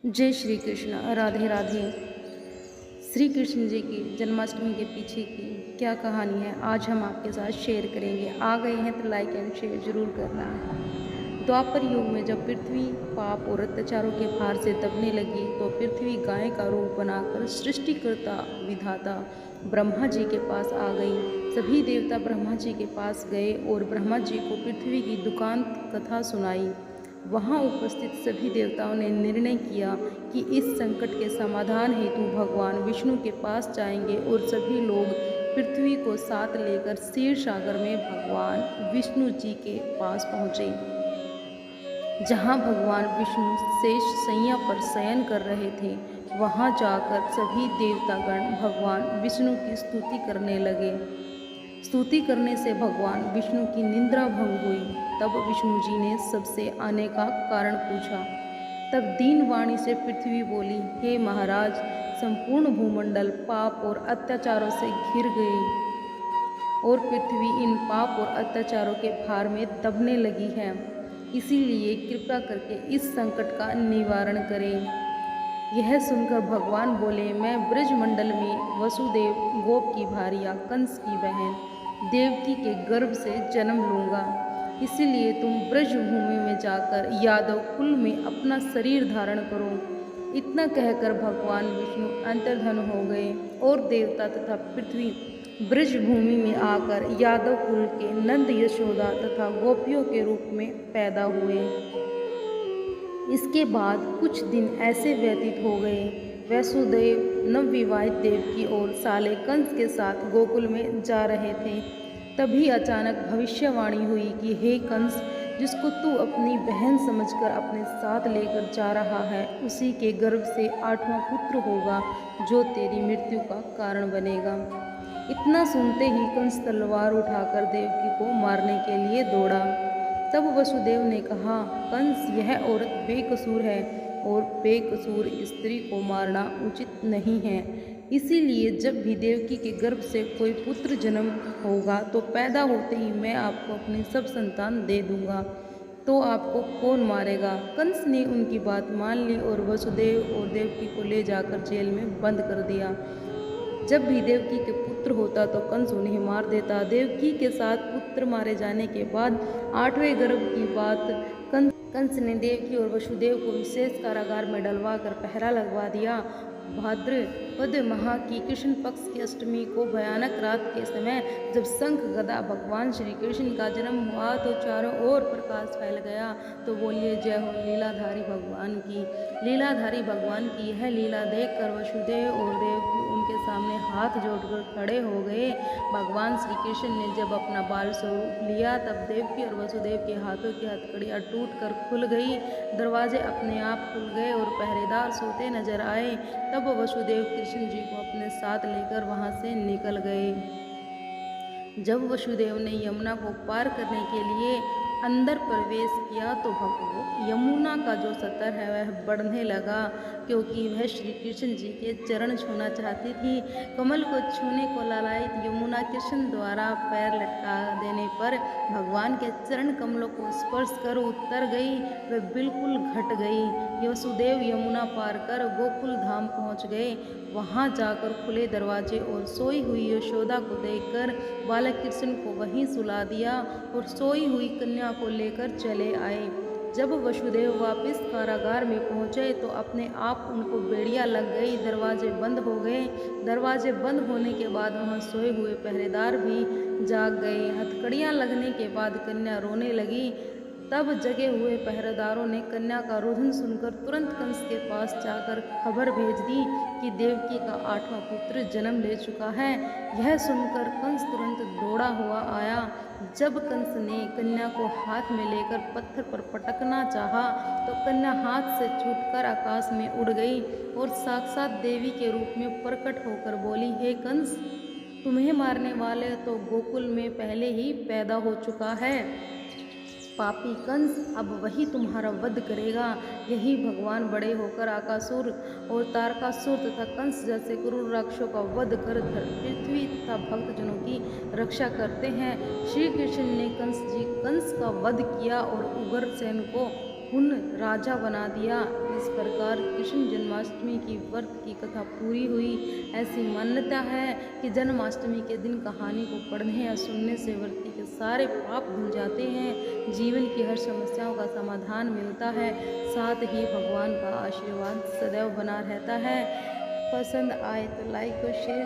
जय श्री कृष्ण। राधे राधे। श्री कृष्ण जी की जन्माष्टमी के पीछे की क्या कहानी है आज हम आपके साथ शेयर करेंगे। आ गए हैं तो लाइक एंड शेयर जरूर करना है। द्वापर युग में जब पृथ्वी पाप और अत्याचारों के भार से दबने लगी तो पृथ्वी गाय का रूप बनाकर सृष्टिकर्ता विधाता ब्रह्मा जी के पास आ गई। सभी देवता ब्रह्मा जी के पास गए और ब्रह्मा जी को पृथ्वी की दुकान कथा सुनाई। वहाँ उपस्थित सभी देवताओं ने निर्णय किया कि इस संकट के समाधान हेतु भगवान विष्णु के पास जाएंगे और सभी लोग पृथ्वी को साथ लेकर क्षीर सागर में भगवान विष्णु जी के पास पहुँचे, जहाँ भगवान विष्णु शेष शैया पर शयन कर रहे थे। वहाँ जाकर सभी देवतागण भगवान विष्णु की स्तुति करने लगे। स्तुति करने से भगवान विष्णु की निद्रा भंग हुई। तब विष्णु जी ने सबसे आने का कारण पूछा। तब दीन वाणी से पृथ्वी बोली, हे महाराज, संपूर्ण भूमंडल पाप और अत्याचारों से घिर गई और पृथ्वी इन पाप और अत्याचारों के भार में दबने लगी है। इसीलिए कृपा करके इस संकट का निवारण करें। यह सुनकर भगवान बोले, मैं ब्रजमंडल में वसुदेव गोप की भारिया कंस की बहन देवकी के गर्भ से जन्म लूँगा। इसीलिए तुम ब्रजभूमि में जाकर यादव कुल में अपना शरीर धारण करो। इतना कहकर भगवान विष्णु अंतर्धन हो गए और देवता तथा पृथ्वी ब्रजभूमि में आकर यादव कुल के नंद यशोदा तथा गोपियों के रूप में पैदा हुए। इसके बाद कुछ दिन ऐसे व्यतीत हो गए। वसुदेव नवविवाहित देवकी और साले कंस के साथ गोकुल में जा रहे थे। तभी अचानक भविष्यवाणी हुई कि हे कंस, जिसको तू अपनी बहन समझकर अपने साथ लेकर जा रहा है, उसी के गर्भ से 8वां पुत्र होगा जो तेरी मृत्यु का कारण बनेगा। इतना सुनते ही कंस तलवार उठाकर देवकी को मारने के लिए दौड़ा। तब वसुदेव ने कहा, कंस, यह औरत बेकसूर है और बेकसूर स्त्री को मारना उचित नहीं है। इसीलिए जब भी देवकी के गर्भ से कोई पुत्र जन्म होगा तो पैदा होते ही मैं आपको अपनी सब संतान दे दूंगा। तो आपको कौन मारेगा? कंस ने उनकी बात मान ली और वसुदेव और देवकी को ले जाकर जेल में बंद कर दिया। जब भी देवकी के पुत्र होता तो कंस उन्हें मार देता। देवकी के साथ पुत्र मारे जाने के बाद 8वें गर्भ की बात कंस ने देवकी और वसुदेव को विशेष कारागार में डलवा कर पहरा लगवा दिया। भाद्रपद माह की कृष्ण पक्ष की अष्टमी को भयानक रात के समय जब शंख गदा भगवान श्री कृष्ण का जन्म हुआ तो चारों ओर प्रकाश फैल गया। तो बोलिए जय हो लीलाधारी भगवान की। लीलाधारी भगवान की यह लीला देखकर वसुदेव और देवकी उनके सामने हाथ जोड़कर खड़े हो गए। भगवान श्री कृष्ण ने जब अपना बाल स्वरूप लिया तब देवकी और वसुदेव के हाथों की हथकड़ियाँ टूट कर खुल गई। दरवाजे अपने आप खुल गए और पहरेदार सोते नजर आए। तब वसुदेव कृष्ण जी को अपने साथ लेकर वहाँ से निकल गए। जब वसुदेव ने यमुना को पार करने के लिए अंदर प्रवेश किया तो यमुना का जो सतर है वह बढ़ने लगा, क्योंकि वह श्री कृष्ण जी के चरण छूना चाहती थी। कमल को छूने को लालायित यमुना कृष्ण द्वारा पैर लटका देने पर भगवान के चरण कमलों को स्पर्श कर उतर गई, वह बिल्कुल घट गई। वसुदेव यमुना पार कर गोकुल धाम पहुँच गए। वहाँ जाकर खुले दरवाजे और सोई हुई यशोदा को देखकर बालक कृष्ण को वहीं सुला दिया और सोई हुई कन्या को लेकर चले आए। जब वसुदेव वापस कारागार में पहुँचे तो अपने आप उनको बेड़ियाँ लग गई, दरवाजे बंद हो गए। दरवाजे बंद होने के बाद वहाँ सोए हुए पहरेदार भी जाग गए। हथकड़ियाँ लगने के बाद कन्या रोने लगी। तब जगे हुए पहरेदारों ने कन्या का रुदन सुनकर तुरंत कंस के पास जाकर खबर भेज दी कि देवकी का 8वां पुत्र जन्म ले चुका है। यह सुनकर कंस तुरंत दौड़ा हुआ आया। जब कंस ने कन्या को हाथ में लेकर पत्थर पर पटकना चाहा तो कन्या हाथ से छूटकर आकाश में उड़ गई और साक्षात देवी के रूप में प्रकट होकर बोली, हे कंस, तुम्हें मारने वाले तो गोकुल में पहले ही पैदा हो चुका है। पापी कंस, अब वही तुम्हारा वध करेगा। यही भगवान बड़े होकर आकासुर और तारकासुर तथा कंस जैसे क्रूर राक्षसों का वध कर पृथ्वी तथा भक्तजनों की रक्षा करते हैं। श्री कृष्ण ने कंस का वध किया और उग्रसेन को उन्हें राजा बना दिया। इस प्रकार कृष्ण जन्माष्टमी की व्रत की कथा पूरी हुई। ऐसी मान्यता है कि जन्माष्टमी के दिन कहानी को पढ़ने या सुनने से व्यक्ति के सारे पाप धुल जाते हैं, जीवन की हर समस्याओं का समाधान मिलता है, साथ ही भगवान का आशीर्वाद सदैव बना रहता है। पसंद आए तो लाइक और शेयर